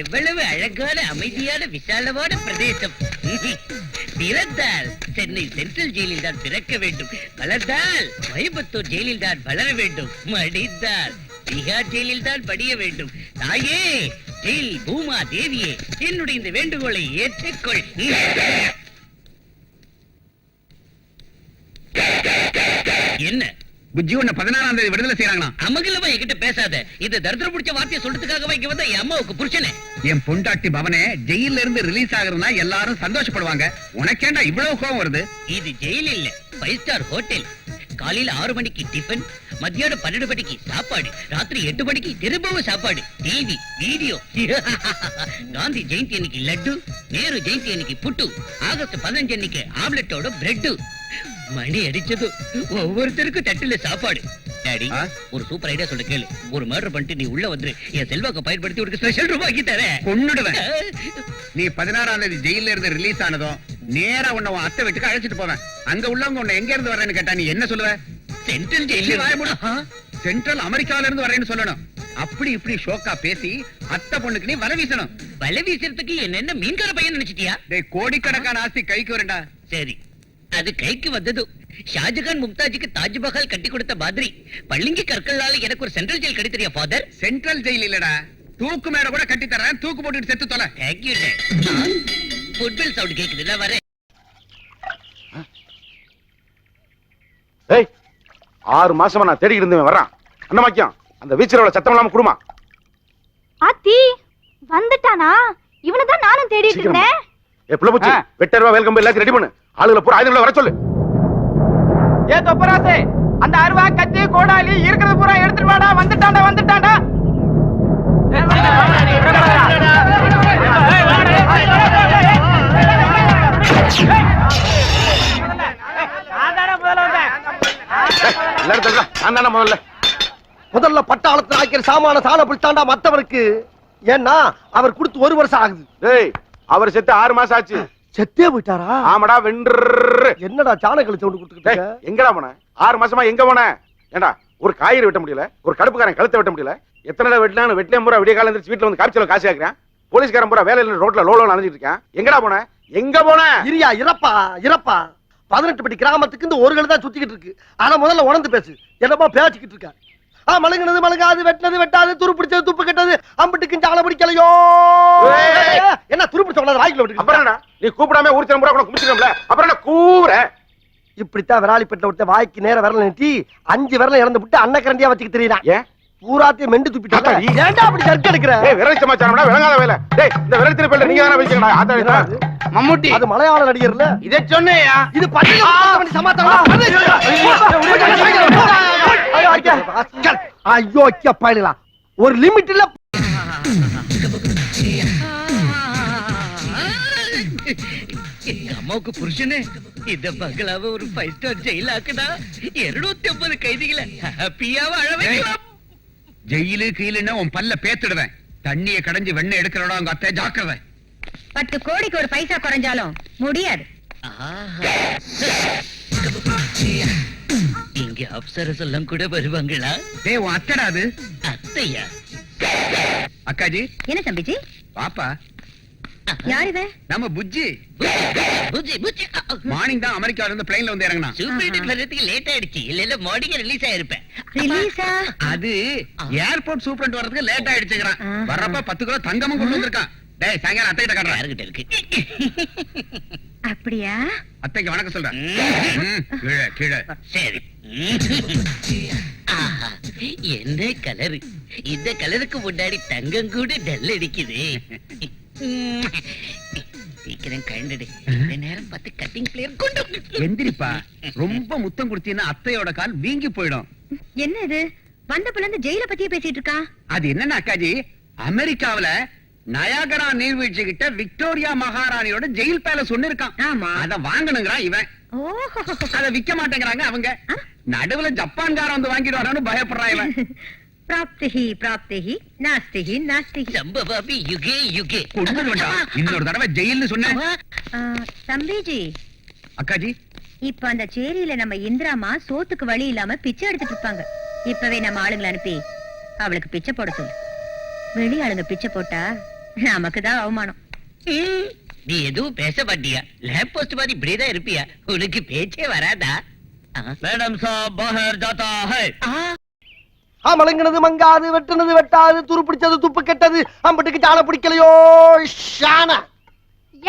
எவ்வளவு அழகான அமைதியான விசாலமான பிரதேசம். பிறந்தால் சென்னை சென்ட்ரல் ஜெயிலில் தான் பிறக்க வேண்டும், வளர்ந்தால் கோயம்புத்தூர் ஜெயிலில் தான் வளர வேண்டும், மடிந்தால் பீகார் ஜெயிலில் தான் படிய வேண்டும். தாயே ஜெயில் பூமா தேவியே, என்னுடைய இந்த வேண்டுகோளை ஏற்றுக்கொள். என்ன புஜ்ஜி உன்னை 16ஆம் தேதி விடுதலை செய்யறாங்களா? அமங்கலமா என்கிட்ட பேசாத. இந்த தரித்திரம் பிடிச்ச வார்த்தையை சொல்றதுக்காக இங்க வந்த என் அம்மாவுக்கு புருஷனே. என் பொண்டாட்டி பவனே ஜெயில இருந்து ரிலீஸ் ஆகுறதுனா எல்லாரும் சந்தோஷப்படுவாங்க. உனக்கேண்டா இவ்வளவு கோவம் வருது? இது ஜெயில் இல்ல, 5 ஸ்டார் ஹோட்டல். காலையில 6 மணிக்கு டிஃபன், மத்தியானம் 12 மணிக்கு சாப்பாடு, ராத்திரி 8 மணிக்கு திரும்பவும் சாப்பாடு, டிவி வீடியோ. காந்தி ஜெயந்தி அன்னைக்கு லட்டு, நேரு ஜெயந்தி அன்னைக்கு புட்டு, ஆகஸ்ட் 15 அன்னைக்கு ஆம்லெட்டோட பிரெட். மணி அடிச்சது ஒவ்வொருத்தருக்கும் தட்டுல சாப்பாடு. டாடி, ஒரு சூப்பர் ஐடியா சொல்ல கேளு. ஒரு மர்டர் பண்ணிட்டு நீ உள்ள வந்து என் செல்வாக்க பயன்படுத்தி ஒரு ஸ்பெஷல் ரூம் ஆக்கி தரேன். கொன்னுடுவேன். நீ 16ஆம் தேதி ஜெயில இருந்து ரிலீஸ் ஆனதும் நேரா உன்னை உன் அத்தை வீட்டுக்கு அழைச்சிட்டு போவேன். அங்க உள்ளவங்க உன்னை எங்க இருந்து வரேன்னு கேட்டா நீ என்ன சொல்லுவ? சென்ட்ரல் ஜெயில. சென்ட்ரல் அமெரிக்காவில இருந்து வரேன்னு சொல்லணும். அப்படி இப்படி ஷோக்கா பேசி அத்தை பொண்ணுக்கு நீ வலை வீசணும். வலை வீசுறதுக்கு என்ன மீன்கார பையன் நினைச்சிட்டியா? கோடிக்கணக்கான ஆஸ்தி கைக்கு வரண்டா. சரி, அது கைக்கு வந்தது. ஷாஜகான் மும்தாஜுக்கு தாஜ்மஹால் கட்டி கொடுத்த மாதிரி பள்ளிங்கி கற்களால எனக்கு ஒரு சென்ட்ரல் ஜெயில் கிடைத்தறியா ஃபாதர்? சென்ட்ரல் ஜெயில் இல்லடா, தூக்கு மேல கூட கட்டி தரேன். தூக்கு போட்டுட்டு செத்து தொலை. Thank you. ஃபுட்பால் சவுண்ட் கேக்குதுல, வரேன். ஏய், 6 மாசமா நான் தேடிக்கிட்டு இருந்தேன். வர்றான் அண்ணமாக்கியம். அந்த வீச்சரோட சத்தம் இல்லாம குடுமா. ஆத்தி வந்துட்டானா? இவனதான் நானும் தேடிட்டு இருந்தேன். ஏ புள்ளபுச்சி, வெட்டர்வா வெல்கம் எல்லாத்தையும் ரெடி பண்ணு. ஆளுகளை பூரா ஆயுதங்களை வர சொல்லு. ஏ தொப்பராசே, அந்த அருவா கத்தி கோடாலி இருக்கிறது பூரா எடுத்துட்டு வாடா. வந்துட்டான்டா வந்துட்டான்டா. முதல்ல பட்டாளத்தில் ஆக்கிற சாமான சாண பிடிச்சாண்டா மத்தவனுக்கு. ஏன்னா அவர் கொடுத்து 1 வருஷம் ஆகுது. டேய், அவர் செத்து 6 மாசம் ஆச்சு. செத்தே போயிட்டாரா? ஆமாடா. வென்று என்னடா சாணக்களை சவுண்ட் கொடுத்துக்கிட்டு எங்கடா போன? 6 மாசமா எங்க போன? ஏண்டா ஒரு காய்கறி வெட்ட முடியல, ஒரு கடுப்புக்காரன் கழுத்தை வெட்ட முடியல. எத்தனை வெட்டலாம் வெட்டிலேயும் பூரா விடிய காலம் எந்திரிச்சு வீட்டுல வந்து காய்ச்சல காசு கேட்கிறேன். போலீஸ்காரன் பூரா வேலையில ரோட்ல லோலோ அணைஞ்சிட்டு இருக்கேன். எங்கடா போன? எங்க போன? இரியா இறப்பா இறப்பா. 18 படி கிராமத்துக்கு இந்த ஒரு கழு தான் சுத்திக்கிட்டு இருக்கு. ஆனா முதல்ல உணர்ந்து பேசு. என்னப்பா பேசிக்கிட்டு இருக்க? மழுங்கினது மழுங்காது, வெட்டினது வெட்டாது, துரு பிடிச்சது துப்பு கெட்டது, அம்பிட்டுக்கு சால பிடிக்கலையோ. என்ன துரு பிடிச்ச வாய்க்குள்ள விட்டு? அப்புறம் நீ கூப்பிடாம ஊர்ச்சலம் பூரா கூட கும்பிட்டுக்கோம்ல. அப்புறம் என்ன கூற? இப்படித்தான் விராலிப்பேட்டில் விட்ட வாய்க்கு நேர விரல நீட்டி 5 விரல இறந்து விட்டு அன்னக்கரண்டியா வச்சுக்க தெரியலாம். ஏன் பூராத்தையும் மெண்டு துப்பிட்டாங்க. ஏன்டா அப்படி சர்க்க எடுக்கிற? விரல் சமாச்சாரம்டா, விளங்காத வேலை. டேய், இந்த விரல் திருப்பி நீங்க தான வச்சீங்கடா. ஆத்தாடிடா மம்முட்டி, அது மலையாள நடிகர்ல. இத சொன்னேயா? இது பட்டில சமாச்சாரம். ஐயோ அக்கியா பாயிடலாம். ஒரு லிமிட் இல்ல. எங்க அம்மாவுக்கு புருஷனே இந்த பங்களாவை ஒரு 5 ஸ்டார் ஜெயில் ஆக்குதா 250 கைதிகளை ஹாப்பியா வாழ வைக்கலாம். ஜெயிலு கீழுன்னா உன் பல்ல பேத்துடுவேன். தண்ணியை கடைஞ்சு வெண்ணெய் எடுக்கிறோட உங்க அத்தை ஜாக்கிரதை. 10 கோடிக்கு ஒரு பைசா குறைஞ்சாலும் முடியாது. இங்க அப்சரஸ் எல்லாம் கூட வருவாங்களா? டேய், உன் அத்தடா அது. அத்தையா? அக்காஜி. என்ன தம்பிஜி? பாப்பா யார் இவ? நம்ம புஜ்ஜி. புஜ்ஜி புஜ்ஜி. மார்னிங் தான் அமெரிக்கால இருந்து பிளைன்ல வந்து இறங்கினா. சூப்பர் ஹிட் வர்றதுக்கு லேட் ஆயிடுச்சு. இல்ல மார்னிங் ரிலீஸ் ஆயிருப்பேன். ரிலீஸா? அது ஏர்போர்ட் சூப்பரண்ட் வரதுக்கு லேட் ஆயிடுச்சுங்கறான். வரப்ப 10 கிலோ தங்கமும் கொண்டு வந்திருக்கான். டேய், சாயங்காலம் அத்தை கிட்ட காட்டுறேன். யார்கிட்ட இருக்கு? அப்படியா? அத்தைக்கு வணக்கம் சொல்றேன். கீழே கீழே. சரி. என்ன கலர்? இந்த கலருக்கு முன்னாடி தங்கம் கூட டல் அடிக்குது. சீக்கிரம் கண்டுடு. இந்த நேரம் பார்த்து கட்டிங் பிளேயர் கொண்டு எந்திரிப்பா. ரொம்ப முத்தம் கொடுத்தீங்கன்னா அத்தையோட கால் வீங்கி போயிடும். என்ன இது? வந்த புள்ள இருந்து ஜெயில பத்தியே பேசிட்டு இருக்கா. அது என்னன்னா அக்காஜி, அமெரிக்காவில நயாகரா நீர்வீழ்ச்சி கிட்ட விக்டோரியா மகாராணியோட ஜெயில் பேலஸ் ஒண்ணு இருக்கான். ஆமா. அத வாங்கணுங்கிறான் இவன். அத விக்க மாட்டேங்கிறாங்க அவங்க. நடுவுல ஜப்பான்காரன் வந்து வாங்கிட்டு வரான்னு பயப்படுறான் இவன். प्राप्तिहि प्राप्तिहि नास्तिहि नास्तिहि संभवामि युगे युगे கொண்டு வேண்டாம். இன்னொரு தடவை ஜெயில்னு சொன்னேன். தம்பிஜி, அக்காஜி, இப்ப அந்த சேரியில நம்ம இந்திராமா சோத்துக்கு வழி இல்லாம பிச்சை எடுத்துட்டு இருப்பாங்க. இப்பவே நம்ம ஆளுங்களை அனுப்பி அவளுக்கு பிச்சை போட சொல்லு. வெளி ஆளுங்க பிச்சை போட்டா நமக்குதான் அவமானம். நீ எதுவும் பேச மாட்டியா? லேப் போஸ்ட் மாதிரி இப்படிதான் இருப்பியா? உனக்கு பேச்சே வராதா? மேடம் சாப் பாஹர் ஜாதா ஹை. மலங்கினது மங்காது, வெட்டுனது வெட்டாது, துரு பிடிச்சது துப்பு கெட்டது, அம்பட்டுக்கு சாண பிடிக்கலையோ ஷான.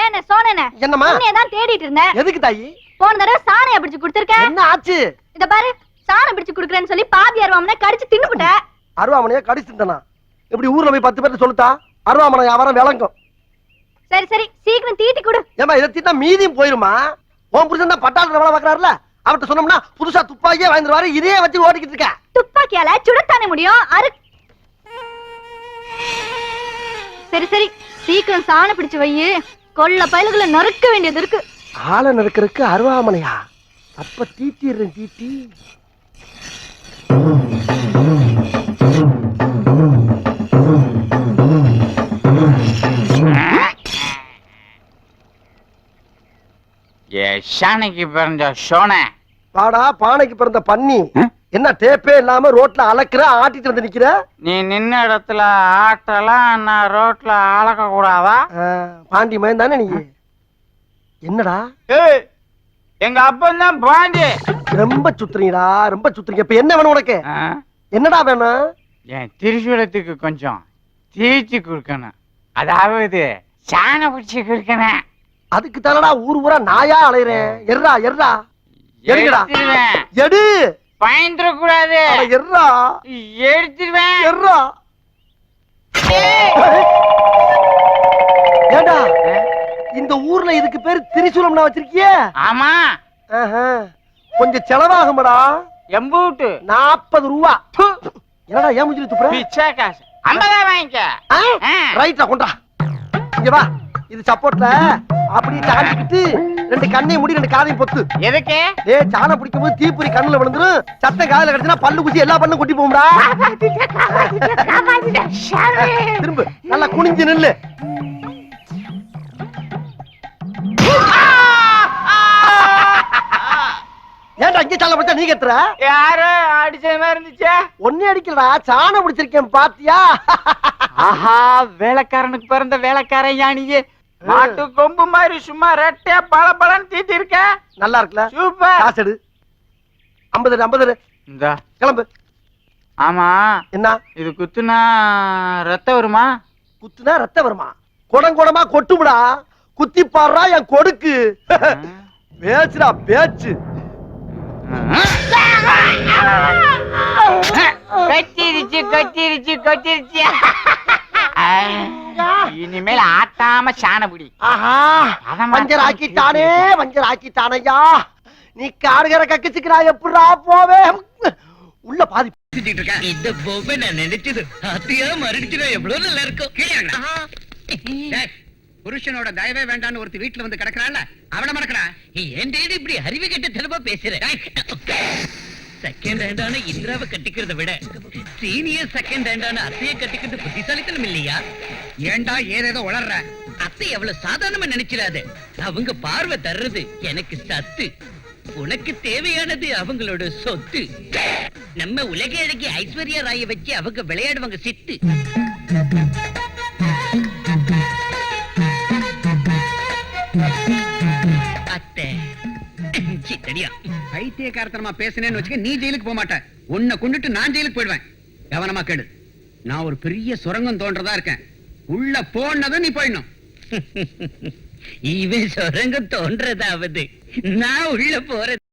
ஏன சோனனே, என்னம்மா? உன்னையதான் தேடிட்டு இருந்தேன். எதுக்கு தாயி? போன தடவை சாணைய பிடிச்சு கொடுத்திருக்கேன். என்ன ஆச்சு? இத பாரு, சாணம் பிடிச்சு குடுக்குறேன்னு சொல்லி பாதி அருவாமனை கடிச்சு தின்னுபிட்ட. அருவாமனையா கடிச்சுட்டனா? இப்படி ஊர்ல போய் 10 பேர்ட்ட சொல்லுதா அருவாமனை வியாபாரம் விளங்கும். சரி சரி, சீக்கிரம் தீட்டி கொடு. ஏமா இதை தீட்டா மீதியும் போயிருமா? உன் புருஷன் தான் பட்டாளத்துல வேலை பார்க்கறாருல, அவர்கிட்ட சொன்னோம்னா புதுசா துப்பாக்கியே வாங்கிடுவாரு. இதே வச்சு ஓட்டிக்கிட்டு இருக்க. துப்பாக்கியால சுடத்தானே முடியும். சரி சரி, சீக்கிரம் சாணம் பிடிச்சு வை. கொல்ல பயலுகளை நறுக்க வேண்டியது இருக்கு. ஆளை நறுக்கிறதுக்கு அருவாமனையா? அப்ப தீட்டிடுறேன் தீட்டி. ஷானைக்கு பிறந்த சோனை. பாடா பானைக்கு பிறந்த பன்னி. என்ன டேப்பே இல்லாம ரோட்ல அலக்குற, ஆட்டிட்டு வந்து நிக்கிற? நீ நின்ன இடத்துல ஆட்டலாம், நான் ரோட்ல அளக்க கூடாதா? பாண்டி மயன் தானே நீ? என்னடா எங்க அப்பன் தான் பாண்டி. ரொம்ப சுத்துறீங்கடா, ரொம்ப சுத்துறீங்க. இப்ப என்ன வேணும் உனக்கு? என்னடா வேணும்? என் திரிசூலத்துக்கு கொஞ்சம் தீச்சு கொடுக்கணும். அதாவது சாண பிடிச்சி கொடுக்கணும். அதுக்கு தானடா ஊர் ஊரா நாயா அலையறேன். எர்ரா எர்ரா எடுங்கடா. எடு. பயந்துட கூடாது. எர்ரா எடுத்துருவேன். எர்ரா. ஏண்டா இந்த ஊர்ல இதுக்கு பேரு திரிசூலம்னா வச்சிருக்கியே? ஆமா. கொஞ்சம் செலவாகும்டா. எம்பூட்டு 40 ரூபா. என்னடா ஏன் முஞ்சில துப்புற? பிச்சை காசு 50 வாங்கிக்க. ரைட்டா கொண்டா. இங்க வா. இது சப்போர்ட்ல அப்படியே சாஞ்சிக்கிட்டு 2 கண்ணையும் மூடி 2 காதையும் பொத்து. எதுக்கு? ஏய் சாணம் பிடிக்கும் போது தீப்பொறி கண்ணுல விழுந்துரும். சத்தம் காதுல கிடைச்சுனா பல்லு குச்சி எல்லா பல்லும் கொட்டி போகும்டா. திரும்ப நல்லா குனிஞ்சு நில்லு. ஏன்டா இங்க சாணம் பிடிச்சா நீ கத்துற? யாரு அடிச்ச மாதிரி இருந்துச்சு? ஒன்னே அடிக்கலடா, சாணம் பிடிச்சிருக்கேன் பாத்தியா? ஆஹா, வேலைக்காரனுக்கு பிறந்த வேலைக்காரன் யானியே. மாட்டு கொம்பு மாதிரி சும்மா ரெட்டே பல பலன்னு தீட்டி இருக்க. நல்லா இருக்குல்ல? சூப்பர். காசு எடு. 50 இந்த கிளம்பு. ஆமா, என்ன இது குத்துனா ரத்தம் வருமா? குத்துனா ரத்தம் வருமா? குடமா கொட்டுமுடா. குத்தி பாடுறா என் கொடுக்கு. பேச்சுடா பேச்சு. கத்திருச்சு கத்திருச்சு கத்திருச்சு. இனிமேல் ஆட்டாம சாணபுடி. ஆஹா, மஞ்சள் ஆக்கிட்டானே, மஞ்சள் ஆக்கிட்டானையா. நீ காடுகிற கக்கிச்சுக்கிறா எப்படா போவே? உள்ள பாதி இந்த பொம்மை நான் நினைச்சது அத்தியா மறுடிச்சுனா எவ்வளவு நல்லா இருக்கும். புருஷனோட தயவே வேண்டான்னு ஒருத்தி வீட்டுல வந்து கிடக்குறாள், அவளை மறக்கறா. ஏன் இப்படி அறிவு கெட்ட தனமா பேசுற? செகண்ட் ஹேண்டான இந்திராவை கட்டிக்கிறத விட சீனியர் செகண்ட் ஹேண்டான அத்தைய கட்டிக்கிறது புத்திசாலித்தனம் இல்லையா? ஏண்டா ஏதேதோ உளர்ற? அத்தை எவ்வளவு சாதாரணமா நினைச்சிடாத. அவங்க பார்வை தர்றது எனக்கு சத்து. உனக்கு தேவையானது அவங்களோட சொத்து. நம்ம உலக அழகி ஐஸ்வர்யா ராய வச்சு அவங்க விளையாடுவாங்க சித்து. அத்தை சித்தடியா பைத்தியக்காரத்தனமா பேசினேன்னு வச்சுக்க, நீ ஜெயிலுக்கு போக மாட்ட. உன்னை கொண்டுட்டு நான் ஜெயிலுக்கு போயிடுவேன். கவனமா கேடு. நான் ஒரு பெரிய சுரங்கம் தோன்றதா இருக்கேன். உள்ள போனதும் நீ போயிடணும். இவன் சுரங்கம் தோன்றதாவது நான் உள்ள போறது